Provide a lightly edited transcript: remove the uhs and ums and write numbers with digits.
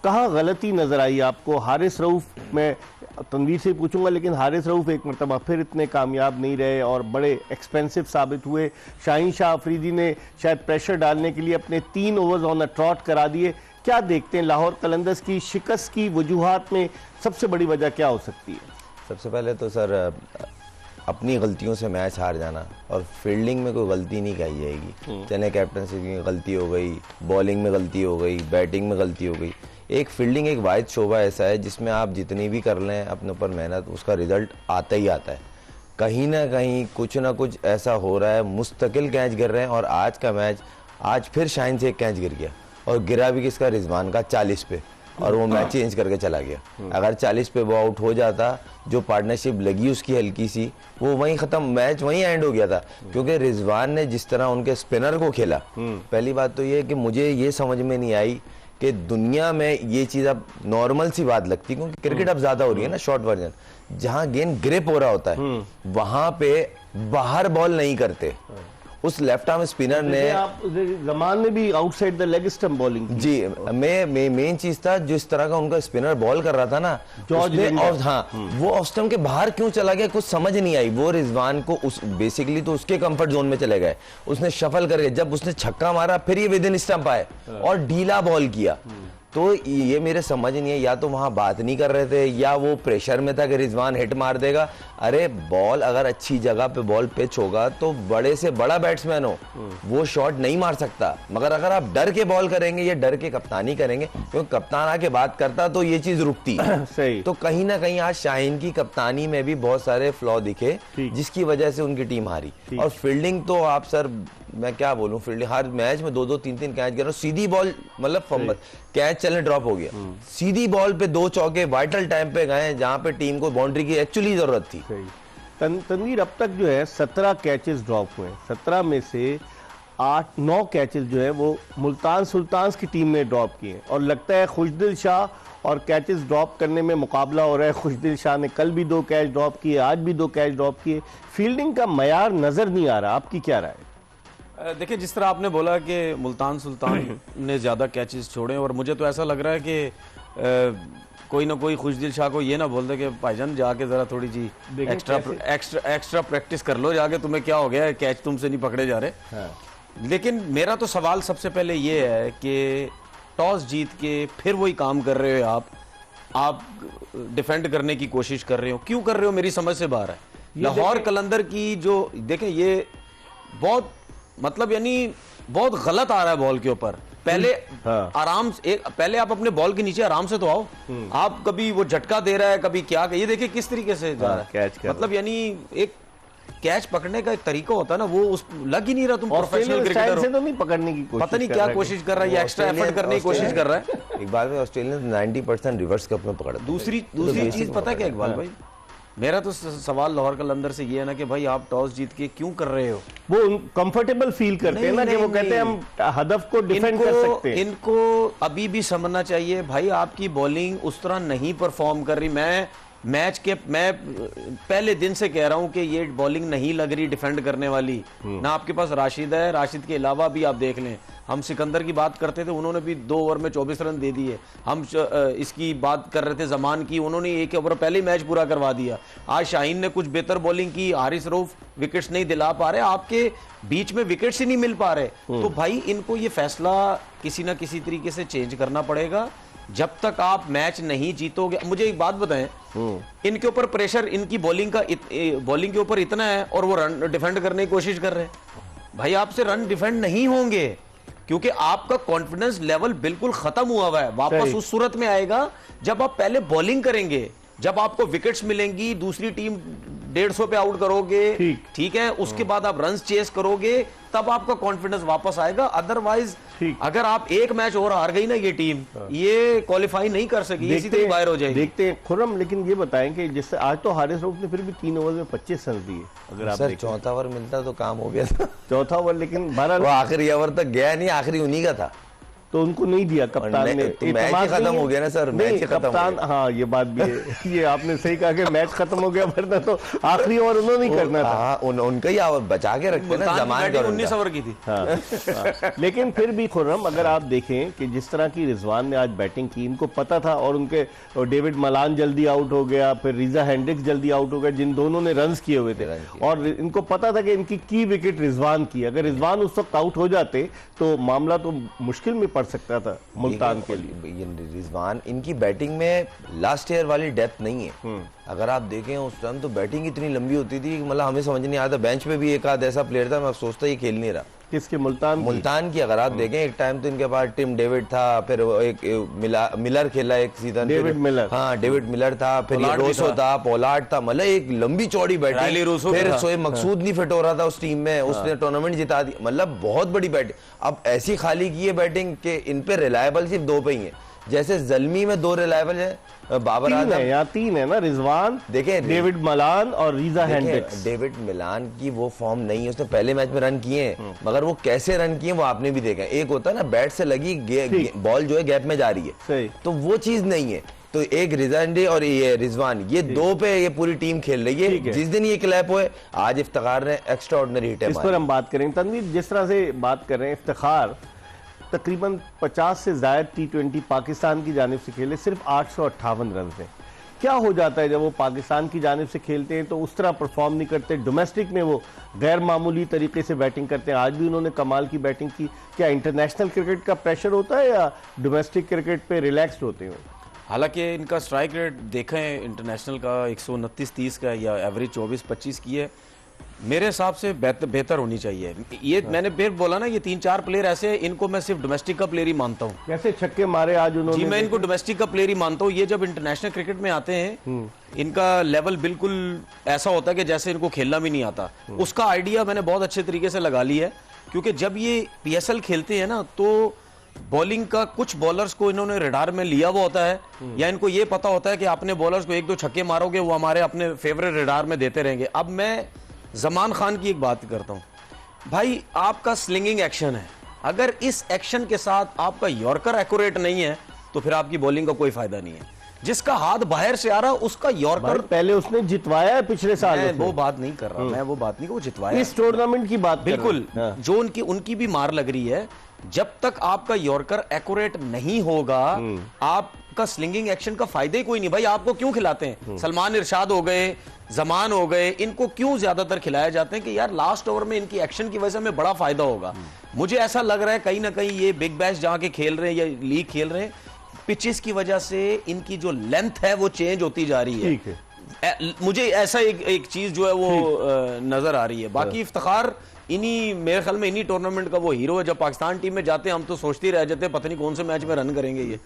कहाँ गलती नजर आई आपको? हारिस रऊफ, मैं तनवीर से पूछूंगा, लेकिन हारिस रऊफ एक मरतबा फिर इतने कामयाब नहीं रहे और बड़े एक्सपेंसिव साबित हुए। शाहीन शाह अफरीदी ने शायद प्रेशर डालने के लिए अपने 3 ओवर्स ऑन द ट्रॉट करा दिए। क्या देखते हैं लाहौर कलंदर्स की शिकस्त की वजूहात में सबसे बड़ी वजह क्या हो सकती है? सबसे पहले तो सर अपनी गलतियों से मैच हार जाना, और फील्डिंग में कोई गलती नहीं कही जाएगी। चने कैप्टनसी की गलती हो गई, बॉलिंग में गलती हो गई, बैटिंग में गलती हो गई। एक फील्डिंग एक वाहिद शोबा ऐसा है जिसमें आप जितनी भी कर लें अपने ऊपर मेहनत, उसका रिजल्ट आता ही आता है। कहीं ना कहीं कुछ ना कुछ ऐसा हो रहा है, मुस्तकिल कैच गिर रहे हैं। और आज का मैच, आज फिर शाहीन से एक कैच गिर गया, और गिरा भी किसका, रिजवान का 40 पे, और वो मैच चेंज करके चला गया। अगर 40 पे वो आउट हो जाता, जो पार्टनरशिप लगी उसकी हल्की सी, वो वहीं खत्म, मैच वहीं एंड हो गया था। क्योंकि रिजवान ने जिस तरह उनके स्पिनर को खेला, पहली बात तो ये कि मुझे ये समझ में नहीं आई कि दुनिया में ये चीज अब नॉर्मल सी बात लगती है, क्योंकि क्रिकेट अब ज्यादा हो रही है ना, शॉर्ट वर्जन, जहां गेंद ग्रिप हो रहा होता है वहां पे बाहर बॉल नहीं करते। उस लेफ्ट आर्म स्पिनर ने, आप जमान में भी outside the leg stump bowling जी, मैं मेन चीज था जिस तरह का उनका स्पिनर बॉल कर रहा था ना, और हाँ वो ऑफ स्टंप के बाहर क्यों चला गया कुछ समझ नहीं आई। वो रिजवान को उस बेसिकली तो उसके कंफर्ट जोन में चले गए, उसने शफल करके जब उसने छक्का मारा फिर ये विद इन स्टंप आए और ढीला बॉल किया। तो ये मेरे समझ नहीं है, या तो वहां बात नहीं कर रहे थे या वो प्रेशर में था कि रिजवान हिट मार देगा। अरे बॉल अगर अच्छी जगह पे बॉल पिच होगा तो बड़े से बड़ा बैट्समैन हो वो शॉट नहीं मार सकता, मगर अगर आप डर के बॉल करेंगे या डर के कप्तानी करेंगे, क्योंकि कप्तान आके बात करता तो ये चीज रुकती। सही। तो कहीं ना कहीं आज शाहीन की कप्तानी में भी बहुत सारे फ्लॉ दिखे जिसकी वजह से उनकी टीम हारी। और फील्डिंग तो आप सर मैं क्या बोलूं, फील्डिंग हर मैच में 2-2 3-3 कैच गिर रहा, सीधी बॉल, मतलब कैच चलने ड्रॉप हो गया, सीधी बॉल पे 2 चौके वाइटल टाइम पे गए जहां पे टीम को बाउंड्री की एक्चुअली जरूरत थी। तनवीर, अब तक जो है 17 कैचेस ड्रॉप हुए, 17 में से 8-9 कैचेस जो है वो मुल्तान सुल्तान्स की टीम ने ड्रॉप किए, और लगता है खुशदिल शाह और कैचेस ड्रॉप करने में मुकाबला हो रहा है। खुशदिल शाह ने कल भी 2 कैच ड्रॉप किए, आज भी 2 कैच ड्रॉप किए। फील्डिंग का मयार नजर नहीं आ रहा, आपकी क्या राय है? देखिए, जिस तरह आपने बोला कि मुल्तान सुल्तान ने ज़्यादा कैचेस छोड़े, और मुझे तो ऐसा लग रहा है कि कोई ना कोई खुशदिल शाह को ये ना बोल दे कि भाईजान जाके ज़रा थोड़ी सी एक्स्ट्रा प्रैक्टिस कर लो जाके, तुम्हें क्या हो गया है, कैच तुमसे नहीं पकड़े जा रहे। हाँ। लेकिन मेरा तो सवाल सबसे पहले ये है कि टॉस जीत के फिर वही काम कर रहे हो आप डिफेंड करने की कोशिश कर रहे हो, क्यों कर रहे हो, मेरी समझ से बाहर है। लाहौर कलंदर की जो देखें, ये बहुत मतलब यानी बहुत गलत आ रहा है बॉल के ऊपर। पहले आराम से पहले आप अपने बॉल के नीचे आराम से तो आओ, आप कभी वो झटका दे रहा है, कभी क्या, ये देखिए किस तरीके से जा रहा है, मतलब यानी एक कैच पकड़ने का एक तरीका होता है ना, वो उस लग ही नहीं रहा। तुम प्रोफेशनल क्रिकेटर से तो नहीं पकड़ने की कोशिश, पता नहीं क्या कोशिश कर रहा है, एक्स्ट्रा एफर्ट करने की कोशिश कर रहा है। इकबाल भाई, ऑस्ट्रेलिया 90% रिवर्स कप में पकड़ा। दूसरी चीज पता क्या इकबाल भाई, मेरा तो सवाल लाहौर कलंदर से ये है ना कि भाई आप टॉस जीत के क्यों कर रहे हो? वो कंफर्टेबल फील करते हैं ना कि वो कहते हैं हम हदफ को डिफेंड कर सकते हैं। इनको अभी भी समझना चाहिए भाई, आपकी बॉलिंग उस तरह नहीं परफॉर्म कर रही। मैं पहले दिन से कह रहा हूं कि ये बॉलिंग नहीं लग रही डिफेंड करने वाली। ना आपके पास राशिद है, राशिद के अलावा भी आप देख लें, हम सिकंदर की बात करते थे, उन्होंने भी 2 ओवर में 24 रन दे दिए। हम इसकी बात कर रहे थे जमान की, उन्होंने 1 ओवर पहले मैच पूरा करवा दिया। आज शाहीन ने कुछ बेहतर बॉलिंग की, हारिस रऊफ विकेट्स नहीं दिला पा रहे, आपके बीच में विकेट्स ही नहीं मिल पा रहे। तो भाई इनको ये फैसला किसी ना किसी तरीके से चेंज करना पड़ेगा। जब तक आप मैच नहीं जीतोगे, मुझे एक बात बताएं, इनके ऊपर प्रेशर इनकी बॉलिंग के ऊपर इतना है और वो रन डिफेंड करने की कोशिश कर रहे हैं। भाई आपसे रन डिफेंड नहीं होंगे, क्योंकि आपका कॉन्फिडेंस लेवल बिल्कुल खत्म हुआ है। वापस उस सूरत में आएगा जब आप पहले बॉलिंग करेंगे, जब आपको विकेट्स मिलेंगी, दूसरी टीम 150 पे आउट करोगे, ठीक है, उसके बाद आप रन्स चेस करोगे, तब आपका कॉन्फिडेंस वापस आएगा। अदरवाइज अगर आप एक मैच और हार गई ना ये टीम, ये क्वालिफाई नहीं कर सकी, इसी तरह बाहर हो जाएगी। देखते हैं खुर्रम, लेकिन ये बताएं कि जिससे आज तो हारिस रऊफ ने फिर भी 3 ओवर में 25 रन दिए। अगर आप चौथा ओवर मिलता तो काम हो गया था। चौथा ओवर, लेकिन वो आखिरी ओवर तक गया नहीं, आखिरी उन्हीं का था। तो उनको नहीं दिया कप्तान नहीं, ने। तो मैच ही एतमाद खत्म नहीं है। हो गया ना सर, मैच नहीं, ही खत्म हो कप्तान, गया। हाँ ये बात भी है। ये आपने सही कहा कि मैच खत्म हो गया, वरना तो आखिरी ओवर उन्होंने ही करना था। हाँ, उनका ही बचा के रखते ना, जमान का 19 ओवर की थी। हाँ, हाँ। लेकिन फिर भी खुर्रम, अगर आप देखें कि जिस तरह की रिजवान ने आज बैटिंग की, इनको पता था, और उनके डेविड मलान जल्दी आउट हो गया, फिर रिजा हेंड्रिक्स जल्दी आउट हो गया, जिन दोनों ने रन्स किए हुए थे, और इनको पता था कि इनकी की विकेट रिजवान की, अगर रिजवान उस वक्त आउट हो जाते तो मामला तो मुश्किल में पड़ सकता था मुल्तान के लिए। ये रिजवान, इनकी बैटिंग में लास्ट ईयर वाली डेप्थ नहीं है। अगर आप देखें उस टाइम तो बैटिंग इतनी लंबी होती थी, मतलब हमें समझ नहीं आता। बेंच पे भी एक आध ऐसा प्लेयर था, मैं सोचता ये खेल नहीं रहा। किसके? मुल्तान की अगर आप देखें, एक टाइम तो इनके पास टिम डेविड था, फिर एक मिलर खेला एक सीजन, डेविड मिलर, हाँ डेविड मिलर था, फिर ये रोसो था, पोलार्ड था, मतलब एक लंबी चौड़ी बैटिंग। फिर शोएब मकसूद नहीं फिट हो रहा था उस टीम में, उसने टूर्नामेंट जिता दी, मतलब बहुत बड़ी बैटिंग। अब ऐसी खाली की है बैटिंग कि इन पे रिलायबल सिर्फ दो पे ही है। जैसे जल्मी में दो रिलायबल है, बाबर आजम है या तीन है ना, रिजवान, देखें डेविड मलान और रीजा हेंड्रिक्स। डेविड मिलान की वो फॉर्म नहीं है, उसने पहले मैच में रन किए हैं, मगर वो कैसे रन किए वो आपने भी देखा। एक होता है ना बैट से लगी बॉल जो है गैप में जा रही है, सही, तो वो चीज नहीं है। तो एक रिजांडे और ये रिजवान, ये दो पे ये पूरी टीम खेल रही है। जिस दिन ये क्लैप हुए, आज इफ्तिखार ने एक्स्ट्रा ऑर्डिनरी हिट है। इस पर हम बात करेंगे। तनवीर, जिस तरह से बात कर रहे हैं, इफ्तिखार तकरीबन 50 से ज्यादा T20 पाकिस्तान की जानिब से खेले, सिर्फ 858 रन हैं। क्या हो जाता है जब वो पाकिस्तान की जानिब से खेलते हैं तो उस तरह परफॉर्म नहीं करते? डोमेस्टिक में वो गैर मामूली तरीके से बैटिंग करते हैं। आज भी उन्होंने कमाल की बैटिंग की। क्या इंटरनेशनल क्रिकेट का प्रेशर होता है या डोमेस्टिक क्रिकेट पे रिलैक्स्ड होते हैं? हालांकि इनका स्ट्राइक रेट देखें इंटरनेशनल का 129-30 का या एवरेज 24-25 की है, मेरे हिसाब से बेहतर होनी चाहिए। ये मैंने फिर बोला ना, ये 3-4 प्लेयर ऐसे, इनको मैं सिर्फ डोमेस्टिक का प्लेयर ही मानता हूँ। कैसे छक्के मारे आज उन्होंने? जी, मैं इनको डोमेस्टिक का प्लेयर ही मानता हूँ। ये जब इंटरनेशनल क्रिकेट में आते हैं, इनका लेवल बिल्कुल ऐसा होता है कि जैसे इनको खेलना भी नहीं आता। उसका आइडिया मैंने बहुत अच्छे तरीके से लगा लिया है, क्योंकि जब ये PSL खेलते हैं ना, तो बॉलिंग का कुछ बॉलर्स को इन्होंने रडार में लिया हुआ होता है, या इनको ये पता होता है कि अपने बॉलर्स को 1-2 छक्के मारोगे वो हमारे अपने फेवरेट रडार में देते रहेंगे। अब मैं जमान खान की एक बात करता हूं भाई, आपका स्लिंगिंग एक्शन है, अगर इस एक्शन के साथ आपका यॉर्कर एक्यूरेट नहीं है तो फिर आपकी बॉलिंग का कोई फायदा नहीं है। जिसका हाथ बाहर से आ रहा उसका यॉर्कर, पहले उसने जितवाया है पिछले साल। मैं वो बात नहीं कर रहा, मैं वो बात नहीं, वो जितवाया इस टूर्नामेंट की बात बिल्कुल। जो उनकी भी मार लग रही है, जब तक आपका यॉर्कर एक्यूरेट नहीं होगा, आपका स्लिंगिंग एक्शन का फायदा ही कोई नहीं। भाई आपको क्यों खिलाते हैं? सलमान इरशाद हो गए, जमान हो गए, इनको क्यों ज्यादातर खिलाए जाते हैं कि यार लास्ट ओवर में इनकी एक्शन की वजह से हमें बड़ा फायदा होगा। मुझे ऐसा लग रहा है कहीं ना कहीं ये बिग बैश जहां के खेल रहे हैं या लीग खेल रहे हैं, पिचेस की वजह से इनकी जो लेंथ है वो चेंज होती जा रही है। ठीक है, मुझे ऐसा एक चीज जो है वो नजर आ रही है। बाकी इफ्तिखार इन्हीं, मेरे ख्याल में इन्हीं टूर्नामेंट का वो हीरो है। जब पाकिस्तान टीम में जाते हैं हम तो सोचते ही रह जाते हैं पता नहीं कौन से मैच में रन करेंगे ये।